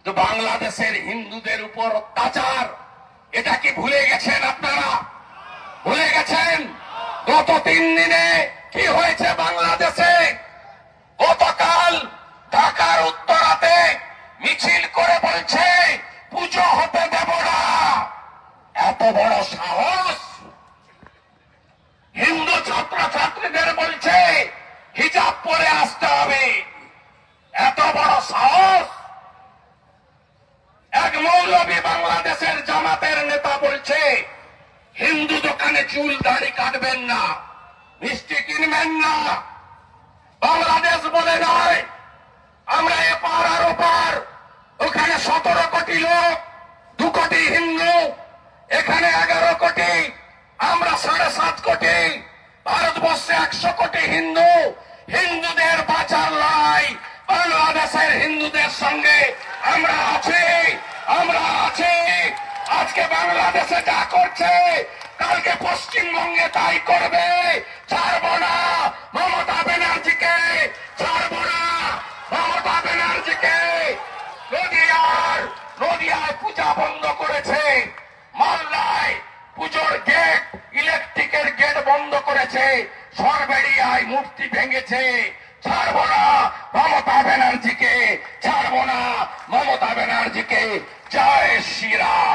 তো বাংলাদেশের হিন্দুদের উপর অত্যাচার, এটা কি ভুলে গেছেন আপনারা? ভুলে গেছেন? গত 3 দিনে কি হয়েছে বাংলাদেশে? গতকাল ঢাকার উত্তরাতে মিছিল করে বলছে পুজো হতে দেব না। এত বড় সাহস! হিন্দু ছাত্রছাত্রীদের বলছে হিজাব পরে আসতে হবে। এত বড় সাহস! এক মৌলবী বাংলাদেশের জামাতের নেতা বলছে হিন্দু দোকানে চুল দাড়ি কাটবেন না, মিষ্টি কিনবেন না। বাংলাদেশ বলে নয়, আমরা এপার আর ওপার, ওখানে 17 কোটি লোক, 2 কোটি হিন্দু, এখানে 11 কোটি, আমরা 7.5 কোটি। ভারতবর্ষে 100 কোটি হিন্দু। হিন্দুদের বাঁচার লড়াই বাংলাদেশের হিন্দুদের সঙ্গে আমরা আছি, আমরা আছি। আজকে বাংলাদেশে যা করছে কালকে পশ্চিমবঙ্গে তাই করবে। ছাড়ব না মমতা ব্যানার্জিকে, ছাড়ব না মমতা ব্যানার্জিকে। নদিয়ায় পূজা বন্ধ করেছে, মালদায় পুজোর গেট, ইলেকট্রিকের গেট বন্ধ করেছে, সরবেড়িয়ায় মূর্তি ভেঙেছে। ছাড়ব না মমতা ব্যানার্জিকে, ছাড়ব না মমতা ব্যানার্জিকে। জয় শ্রীরাম।